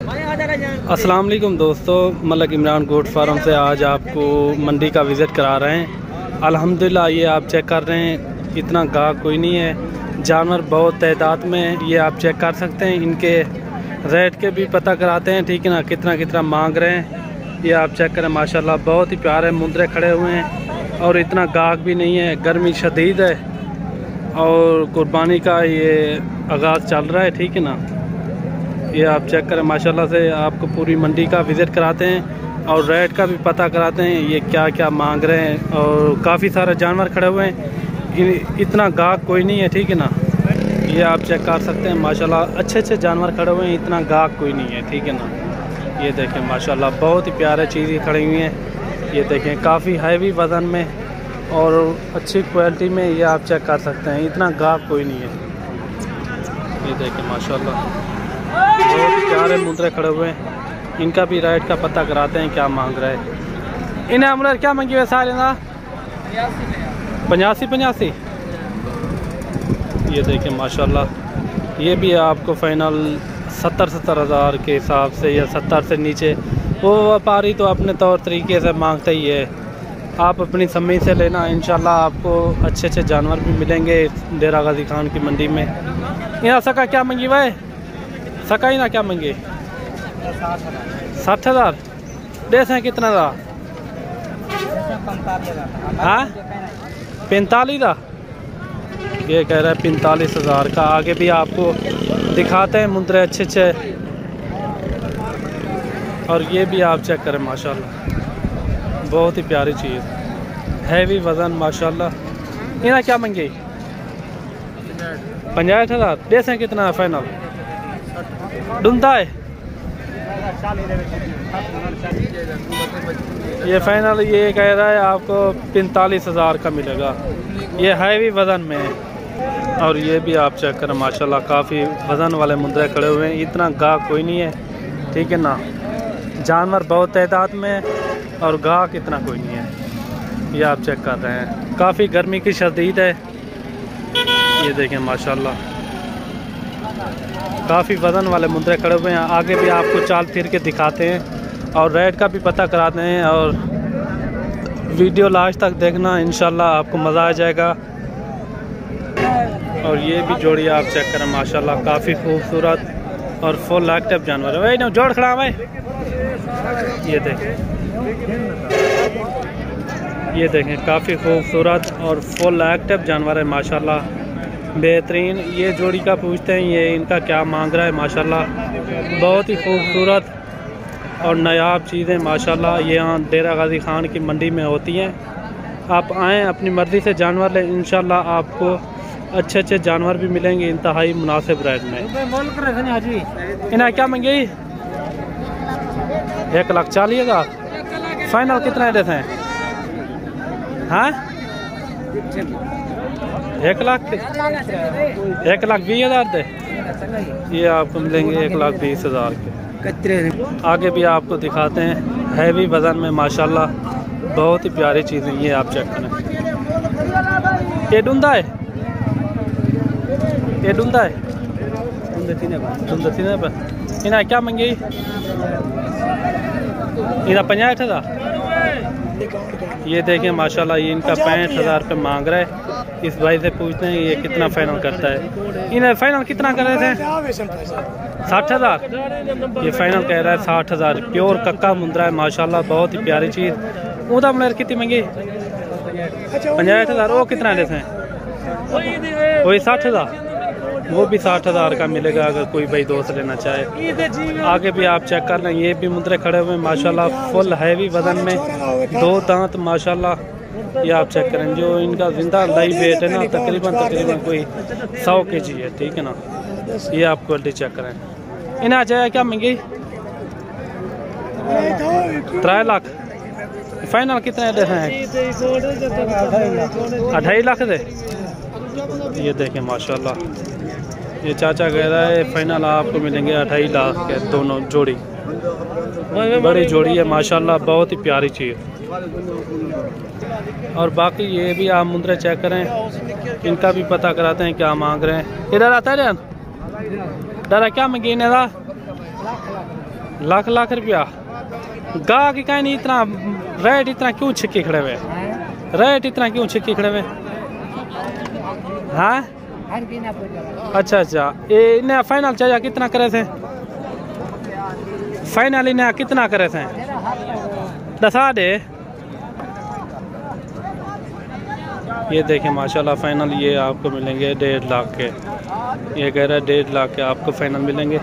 अस्सलाम वालेकुम दोस्तों, मलिक इमरान गोट फार्म से आज आपको मंडी का विज़िट करा रहे हैं। अल्हम्दुलिल्लाह ये आप चेक कर रहे हैं, इतना गाहक कोई नहीं है, जानवर बहुत तादाद में। ये आप चेक कर सकते हैं, इनके रेट के भी पता कराते हैं, ठीक है ना, कितना कितना मांग रहे हैं। ये आप चेक करें, माशाल्लाह बहुत ही प्यारे मुंदरे खड़े हुए हैं और इतना गाहक भी नहीं है। गर्मी शदीद है और कुर्बानी का ये आगाज़ चल रहा है, ठीक है ना। ये आप चेक करें, माशाल्लाह से आपको पूरी मंडी का विज़िट कराते हैं और रेट का भी पता कराते हैं, ये क्या क्या मांग रहे हैं। और काफ़ी सारे जानवर खड़े हुए हैं, इतना गाहक कोई नहीं है, ठीक है ना। ये आप चेक कर सकते हैं, माशाल्लाह अच्छे अच्छे जानवर खड़े हुए हैं, इतना गाहक कोई नहीं है, ठीक है ना। ये देखें, माशाल्लाह बहुत ही प्यारे चीज़ें खड़ी हुई हैं। ये देखें, काफ़ी हैवी वज़न में और अच्छी क्वालिटी में। ये आप चेक कर सकते हैं, इतना गाहक कोई नहीं है। ये देखें, माशाल्लाह बहुत प्यारे मुंदरे खड़े हुए हैं। इनका भी रेट का पता कराते हैं, क्या मांग रहे हैं। इन्हें अमर क्या मांगी हुए सारे ना 85। ये देखें, माशाल्लाह ये भी आपको फाइनल 70 हज़ार के हिसाब से या 70 से नीचे। वो व्यापारी तो अपने तौर तरीके से मांगता ही है, आप अपनी समझ से लेना। इंशाल्लाह आपको अच्छे अच्छे जानवर भी मिलेंगे डेरा गाजी खान की मंडी में। यहाँ सका क्या मांगी हुआ है, सका ही ना क्या मंगे 60 हज़ार दे से कितना था? हाँ 45 था। ये कह रहा है 45 हज़ार का। आगे भी आपको दिखाते हैं मुंदरे अच्छे अच्छे, और ये भी आप चेक करें, माशाल्लाह बहुत ही प्यारी चीज़, हैवी वज़न माशाल्लाह। ये ना क्या मंगे 65 हज़ार दे से कितना है फाइनल? ढूंढता है ये फाइनल, ये कह रहा है आपको 45 हज़ार का मिलेगा। ये हैवी वज़न में है और ये भी आप चेक करें, माशाल्लाह काफ़ी वज़न वाले मुंदरे खड़े हुए हैं, इतना गाहक कोई नहीं है, ठीक है ना। जानवर बहुत तादाद में और गाहक इतना कोई नहीं है। ये आप चेक कर रहे हैं, काफ़ी गर्मी की शदीद है। ये देखें, माशाल्लाह काफ़ी वज़न वाले मुंदरे खड़े हुए हैं। आगे भी आपको चाल फिर के दिखाते हैं और रेट का भी पता कराते हैं, और वीडियो लास्ट तक देखना, इंशाल्लाह आपको मज़ा आ जाएगा। और ये भी जोड़ी आप चेक करें, माशाल्लाह काफ़ी खूबसूरत और फुल एक्टिव जानवर है। भाई जोड़ खड़ा भाई, ये देखें काफ़ी खूबसूरत और फुल एक्टिव जानवर है, माशाल्लाह बेहतरीन। ये जोड़ी का पूछते हैं, ये इनका क्या मांग रहा है। माशाल्लाह बहुत ही खूबसूरत और नायाब चीज़ें माशाल्लाह ये यहाँ डेरा गाजी खान की मंडी में होती हैं। आप आएँ, अपनी मर्ज़ी से जानवर लें, इंशाल्लाह आपको अच्छे अच्छे जानवर भी मिलेंगे इंतहाई मुनासिब रेट में। इन्हें क्या मंगी 1,40,000 फाइनल कितना देते हैं? हाँ 1,20,000 दे। ये आपको मिलेंगे 1,20,000 के। आगे भी आपको दिखाते हैं, हैवी वज़न में माशाल्लाह बहुत ही प्यारी चीज़ें। ये आप चेक करें, ये ढूंढा है, ये ढूंढा है इन्हें क्या मंगी? इन्हें 65 हज़ार। ये देखें, माशाल्लाह ये इनका 65 हज़ार पे मांग रहा है। इस भाई से पूछते हैं ये कितना फाइनल करता है। इन्हें फाइनल कितना कर रहे थे? 60 हज़ार। ये फाइनल कह रहा है 60 हज़ार। प्योर कक्का मुंदरा है, माशाल्लाह बहुत ही प्यारी चीज़। उदा मलेर कितनी मंगी? 65 हज़ार। वो कितना लेते हैं? वही 60 हज़ार। वो भी 60 हज़ार का मिलेगा अगर कोई भाई दोस्त लेना चाहे। आगे भी आप चेक कर लें, ये भी मुंदरे खड़े हुए हैं, माशाल्लाह फुल हैवी वज़न में, 2 दांत माशाल्लाह। ये आप चेक करें, जो इनका जिंदा लाइव वेट है ना तकरीबन कोई 100 kg है, ठीक है ना। ये आप क्वालिटी चेक करें। इन्हें आ जाए क्या मंगी 3 लाख। फाइनल कितने दे हैं? 2.5 लाख दे। ये देखें, माशाल्लाह ये चाचा कह रहा है फाइनल आपको मिलेंगे 2.5 लाख के दोनों जोड़ी। बड़ी जोड़ी है माशाल्लाह, बहुत ही प्यारी चीज़। और बाकी ये भी आप मुंदरे चेक करें, इनका भी पता कराते हैं क्या मांग रहे हैं। इधर आता है डरा क्या मंगी ने लाख लाख रुपया। गा की कहीं नहीं इतना रेट इतना क्यों छिक्के खड़े हुए? रेट इतना क्यों छिक्के खड़े हुए? हाँ अच्छा अच्छा, ये इन्हें फाइनल चाहिए कितना करे थे? फाइनल इन्हें कितना करे थे? दसा दे। ये देखें माशाल्लाह फाइनल ये आपको मिलेंगे 1.5 लाख के। ये कह रहा है 1.5 लाख के आपको फाइनल मिलेंगे।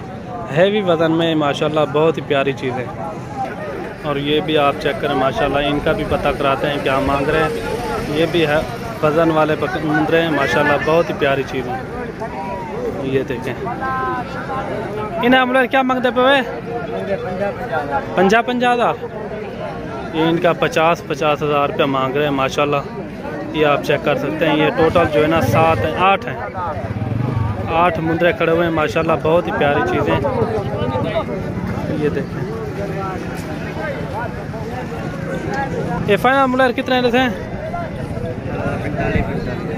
हैवी वज़न में माशाल्लाह बहुत ही प्यारी चीज़ है। और ये भी आप चेक करें माशाल्लाह, इनका भी पता कराते हैं क्या मांग रहे हैं। ये भी है वज़न वाले मुंदरे हैं माशाल्लाह, बहुत ही प्यारी चीज़ है। ये देखें इन्हें हम लोग क्या मांगते पे? 50 ये इनका 50 हज़ार रुपया मांग रहे हैं माशाल्लाह। ये आप चेक कर सकते हैं। ये टोटल जो है ना 7 हैं 8 हैं, 8 मुंदरे खड़े हुए हैं माशाल्लाह, बहुत ही प्यारी चीज़ें। ये देखें ये फाइनल मुंडर कितने रहते हैं?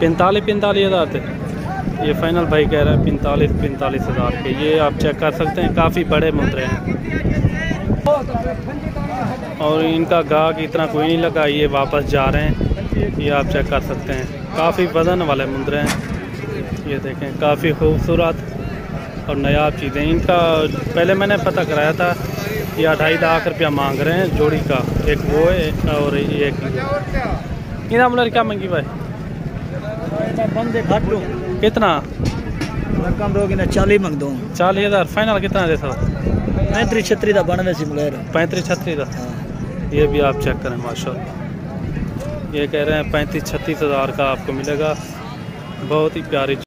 45 हज़ार थे। ये फाइनल भाई कह रहा है 45 हज़ार के। ये आप चेक कर सकते हैं, काफ़ी बड़े मुंदरे हैं और इनका गाहक इतना कोई नहीं लगा, ये वापस जा रहे हैं। ये आप चेक कर सकते हैं, काफ़ी वज़न वाले मुंदरे हैं। ये देखें काफ़ी खूबसूरत और नायाब चीज़ें। इनका पहले मैंने पता कराया था, ये 2.5 लाख रुपया मांग रहे हैं जोड़ी का। एक वो है और एक इना मुंडर क्या मंगी भाई? कितना? कम रोगी ना 40 मंग दो। 40 हज़ार फाइनल कितना दे सो? 35-36 का बनने से मुलेर 35-36 का। ये भी आप चेक करें माशाल्लाह। ये कह रहे हैं 35-36 हज़ार का आपको मिलेगा। बहुत ही प्यारी